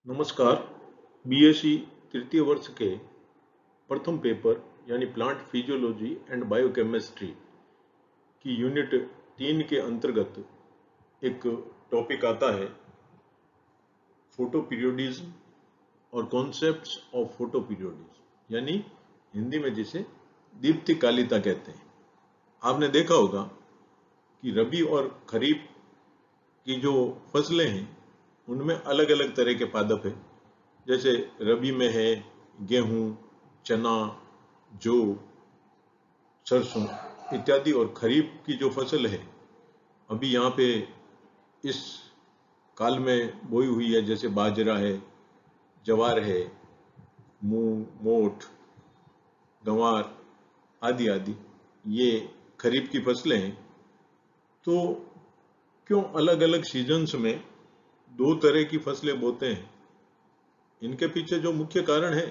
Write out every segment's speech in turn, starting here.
नमस्कार। बीएससी तृतीय वर्ष के प्रथम पेपर यानी प्लांट फिजियोलॉजी एंड बायोकेमिस्ट्री की यूनिट 3 के अंतर्गत एक टॉपिक आता है फोटो पीरियोडिज्म और कॉन्सेप्ट्स ऑफ फोटो पीरियोडिज्म, यानी हिंदी में जिसे दीप्तिकालिता कहते हैं। आपने देखा होगा कि रबी और खरीफ की जो फसलें हैं उनमें अलग अलग तरह के पादप है। जैसे रबी में है गेहूं, चना, जौ, सरसों इत्यादि, और खरीफ की जो फसल है अभी यहाँ पे इस काल में बोई हुई है, जैसे बाजरा है, जवार है, मूंग, मोठ, गंवार आदि आदि, ये खरीफ की फसलें हैं। तो क्यों अलग अलग सीजन्स में दो तरह की फसलें बोते हैं? इनके पीछे जो मुख्य कारण है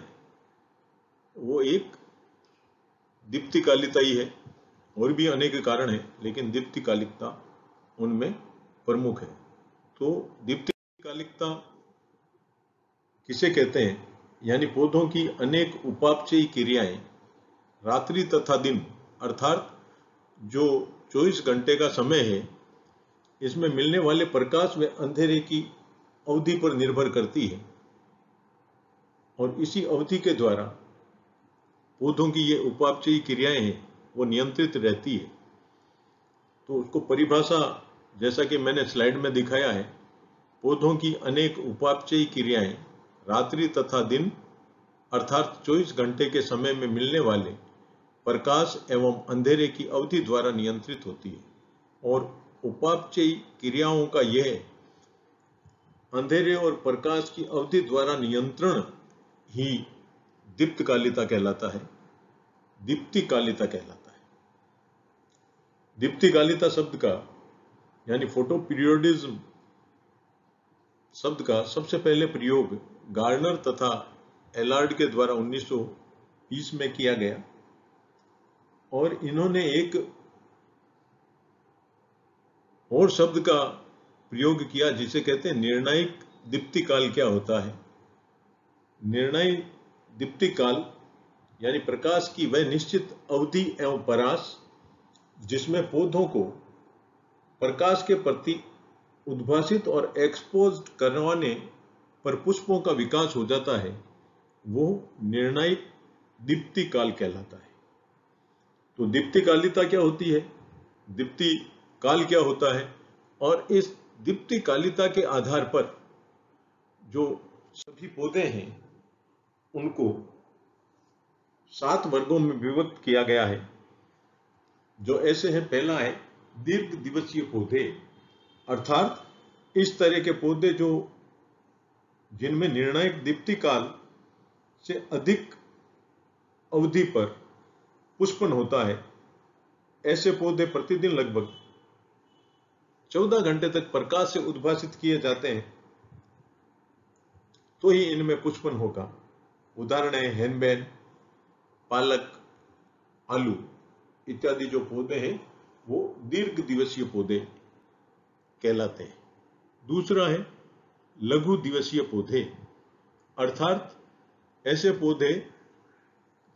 वो एक दीप्तिकालिता ही है। और भी अनेक कारण हैं, लेकिन दीप्तिकालिकता उनमें प्रमुख है। तो दीप्तिकालिकता किसे कहते हैं? यानी पौधों की अनेक उपापचयी क्रियाएं रात्रि तथा दिन, अर्थात जो 24 घंटे का समय है, इसमें मिलने वाले प्रकाश व अंधेरे की अवधि पर निर्भर करती है, और इसी अवधि के द्वारा पौधों की ये उपापचयी क्रियाएं हैं वो नियंत्रित रहती है। तो उसको परिभाषा जैसा कि मैंने स्लाइड में दिखाया है, पौधों की अनेक उपापचयी क्रियाएं रात्रि तथा दिन अर्थात 24 घंटे के समय में मिलने वाले प्रकाश एवं अंधेरे की अवधि द्वारा नियंत्रित होती है। और उपापचयी क्रियाओं का यह अंधेरे और प्रकाश की अवधि द्वारा नियंत्रण ही दीप्तिकालिता कहलाता है, दीप्तिकालिता कहलाता है। दीप्तिकालिता शब्द का यानी फोटो पीरियोडिज्म शब्द का सबसे पहले प्रयोग गार्डनर तथा एलार्ड के द्वारा 1920 में किया गया, और इन्होंने एक और शब्द का प्रयोग किया जिसे कहते हैं निर्णायक दीप्तिकाल। क्या होता है निर्णायक दीप्तिकाल? यानी प्रकाश की वह निश्चित अवधि एवं परास जिसमें पौधों को प्रकाश के प्रति उद्भासित और एक्सपोज्ड करवाने पर पुष्पों का विकास हो जाता है, वो निर्णायक दीप्तिकाल कहलाता है। तो दीप्तिकालिता क्या होती है, दीप्तिकाल क्या होता है, और इस दीप्तिकालिता के आधार पर जो सभी पौधे हैं उनको 7 वर्गों में विभक्त किया गया है, जो ऐसे हैं। पहला है दीर्घ दिवसीय पौधे, अर्थात इस तरह के पौधे जो जिनमें निर्णायक दीप्तिकाल से अधिक अवधि पर पुष्पन होता है। ऐसे पौधे प्रतिदिन लगभग 14 घंटे तक प्रकाश से उद्भासित किए जाते हैं, तो ही इनमें पुष्पन होगा। उदाहरण है हैनबेन, पालक, आलू इत्यादि जो पौधे हैं वो दीर्घ दिवसीय पौधे कहलाते हैं। दूसरा है लघु दिवसीय पौधे, अर्थात ऐसे पौधे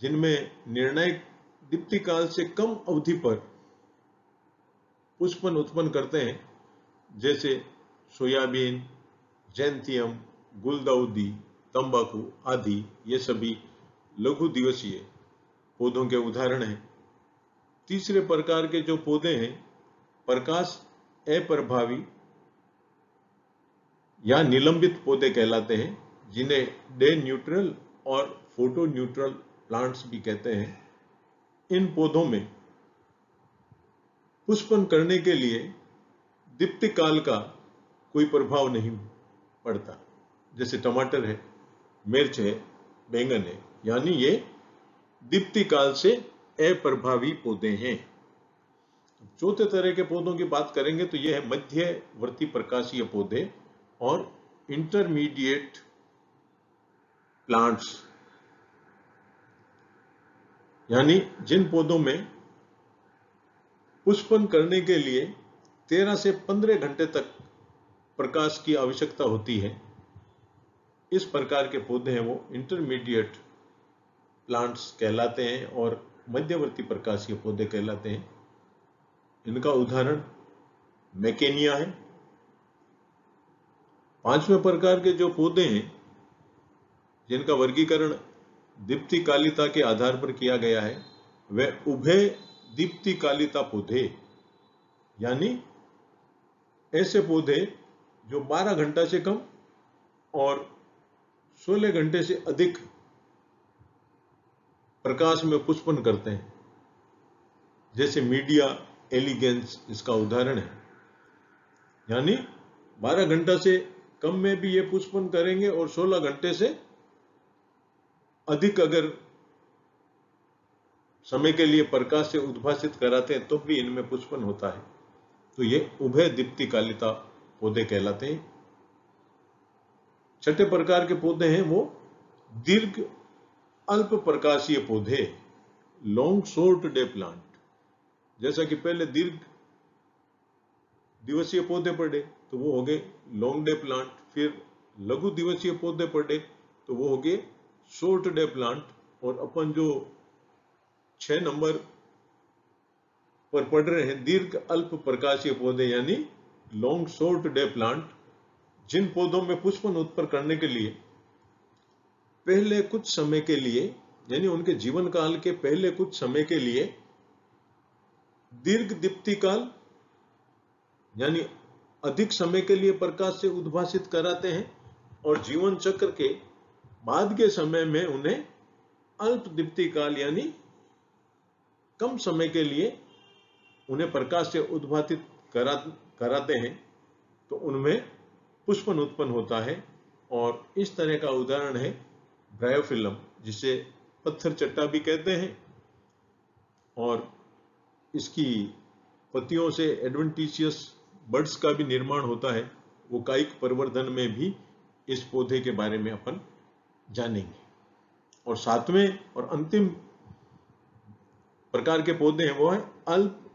जिनमें निर्णायक दीप्तिकाल से कम अवधि पर पुष्पन उत्पन्न करते हैं, जैसे सोयाबीन, जैंथियम, गुलदाउदी, तंबाकू आदि। ये सभी लघु दिवसीय पौधों के उदाहरण हैं। तीसरे प्रकार के जो पौधे हैं प्रकाश अप्रभावी या निलंबित पौधे कहलाते हैं, जिन्हें डे न्यूट्रल और फोटो न्यूट्रल प्लांट्स भी कहते हैं। इन पौधों में पुष्पन करने के लिए दीप्तिकाल का कोई प्रभाव नहीं पड़ता। जैसे टमाटर है, मिर्च है, बैंगन है, यानी ये दीप्तिकाल से अप्रभावी पौधे हैं। चौथे तरह के पौधों की बात करेंगे तो यह है मध्यवर्ती प्रकाशीय पौधे और इंटरमीडिएट प्लांट्स, यानी जिन पौधों में पुष्पन करने के लिए 13 से 15 घंटे तक प्रकाश की आवश्यकता होती है, इस प्रकार के पौधे हैं वो इंटरमीडिएट प्लांट्स कहलाते हैं और मध्यवर्ती प्रकाशीय पौधे कहलाते हैं। इनका उदाहरण मैकेनिया है। पांचवें प्रकार के जो पौधे हैं जिनका वर्गीकरण दीप्तिकालिता के आधार पर किया गया है वह उभय दीप्तिकालिता पौधे, यानी ऐसे पौधे जो 12 घंटा से कम और 16 घंटे से अधिक प्रकाश में पुष्पन करते हैं, जैसे मीडिया एलिगेंस इसका उदाहरण है। यानी 12 घंटा से कम में भी ये पुष्पन करेंगे और 16 घंटे से अधिक अगर समय के लिए प्रकाश से उद्भासित कराते हैं तो भी इनमें पुष्पन होता है। तो ये उभय दीप्तिकालिता पौधे कहलाते हैं। छठे प्रकार के पौधे हैं वो दीर्घ अल्प प्रकाशीय पौधे, लॉन्ग शॉर्ट डे प्लांट। जैसा कि पहले दीर्घ दिवसीय पौधे पढ़े तो वो हो गए लॉन्ग डे प्लांट, फिर लघु दिवसीय पौधे पढ़े तो वो हो गए शॉर्ट डे प्लांट, और अपन जो 6 नंबर पर पढ़ रहे हैं दीर्घ अल्प प्रकाशीय पौधे यानी लॉन्ग शॉर्ट डे प्लांट, जिन पौधों में पुष्पन उत्पन्न करने के लिए पहले कुछ समय के लिए यानी उनके जीवन काल के पहले कुछ समय के लिए दीर्घ दीप्तिकाल यानी अधिक समय के लिए प्रकाश से उद्भासित कराते हैं और जीवन चक्र के बाद के समय में उन्हें अल्प दीप्तिकाल यानी कम समय के लिए उन्हें प्रकाश से उद्भासित कराते हैं तो उनमें पुष्पन उत्पन्न होता है। और इस तरह का उदाहरण है ब्रायोफिलम, जिसे पत्थर चट्टा भी कहते हैं, और इसकी पत्तियों से एडवेंटिशियस बड्स का भी निर्माण होता है। वो कायिक प्रवर्धन में भी इस पौधे के बारे में अपन जानेंगे। और सातवें और अंतिम प्रकार के पौधे हैं वो है अल्प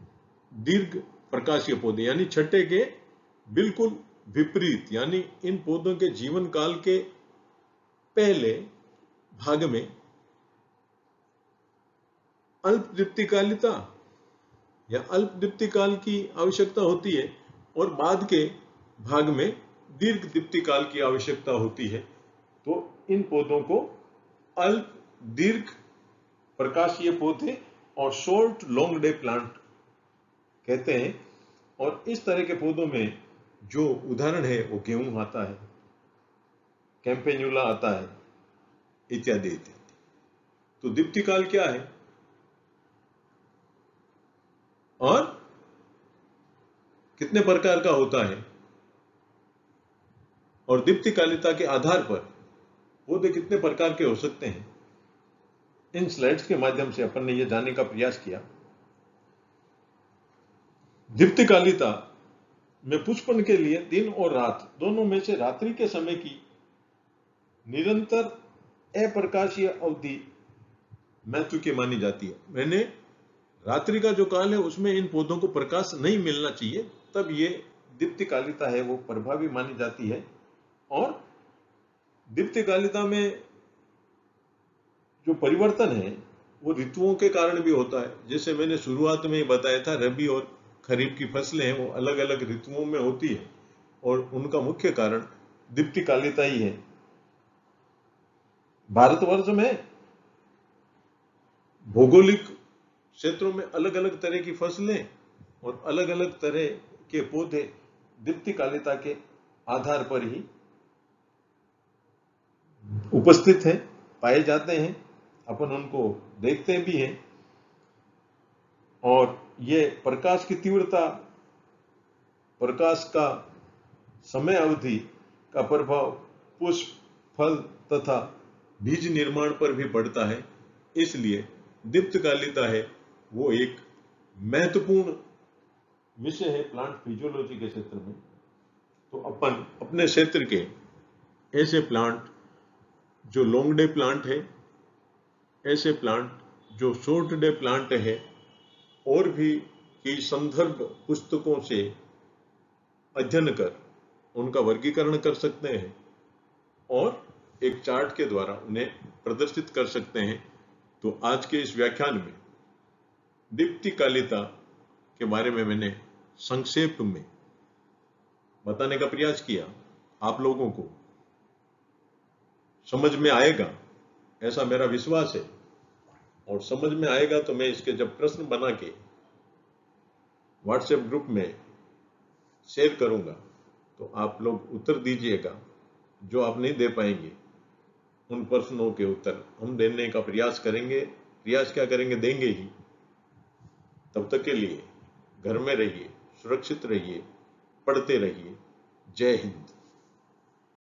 दीर्घ प्रकाशीय पौधे, यानी छठे के बिल्कुल विपरीत, यानी इन पौधों के जीवन काल के पहले भाग में अल्प दीप्तिकालिता या अल्प दीप्तिकाल की आवश्यकता होती है और बाद के भाग में दीर्घ दीप्तिकाल की आवश्यकता होती है। तो इन पौधों को अल्प दीर्घ प्रकाशीय पौधे और शॉर्ट लॉन्ग डे प्लांट कहते हैं। और इस तरह के पौधों में जो उदाहरण है वो गेहूं आता है, कैंपेन्यूला आता है, इत्यादि इत्यादि। तो दीप्तिकाल क्या है और कितने प्रकार का होता है और दीप्तिकालिता के आधार पर पौधे कितने प्रकार के हो सकते हैं, इन स्लाइड्स के माध्यम से अपन ने यह जानने का प्रयास किया। दीप्तिकालिता में पुष्पन के लिए दिन और रात दोनों में से रात्रि के समय की निरंतर अप्रकाशीय अवधि महत्व की मानी जाती है। मैंने रात्रि का जो काल है उसमें इन पौधों को प्रकाश नहीं मिलना चाहिए, तब ये दीप्तिकालिता है वो प्रभावी मानी जाती है। और दीप्तिकालिता में जो परिवर्तन है वो ऋतुओं के कारण भी होता है। जैसे मैंने शुरुआत में ही बताया था, रबी और खरीफ की फसलें हैं वो अलग अलग ऋतुओं में होती है और उनका मुख्य कारण दीप्तिकालिता ही है। भारतवर्ष में भौगोलिक क्षेत्रों में अलग अलग तरह की फसलें और अलग अलग तरह के पौधे दीप्तिकालिता के आधार पर ही उपस्थित हैं, पाए जाते हैं, अपन उनको देखते भी हैं। और ये प्रकाश की तीव्रता, प्रकाश का समय अवधि का प्रभाव पुष्प, फल तथा बीज निर्माण पर भी पड़ता है। इसलिए दीप्तिकालिता है वो एक महत्वपूर्ण विषय है प्लांट फिजियोलॉजी के क्षेत्र में। तो अपन अपने क्षेत्र के ऐसे प्लांट जो लॉन्ग डे प्लांट है, ऐसे प्लांट जो शॉर्ट डे प्लांट है, और भी की संदर्भ पुस्तकों से अध्ययन कर उनका वर्गीकरण कर सकते हैं और एक चार्ट के द्वारा उन्हें प्रदर्शित कर सकते हैं। तो आज के इस व्याख्यान में दीप्तिकालिता के बारे में मैंने संक्षेप में बताने का प्रयास किया। आप लोगों को समझ में आएगा ऐसा मेरा विश्वास है, और समझ में आएगा तो मैं इसके जब प्रश्न बना के व्हाट्सएप ग्रुप में शेयर करूंगा तो आप लोग उत्तर दीजिएगा। जो आप नहीं दे पाएंगे उन प्रश्नों के उत्तर हम देने का प्रयास करेंगे। प्रयास क्या करेंगे, देंगे ही। तब तक के लिए घर में रहिए, सुरक्षित रहिए, पढ़ते रहिए। जय हिंद।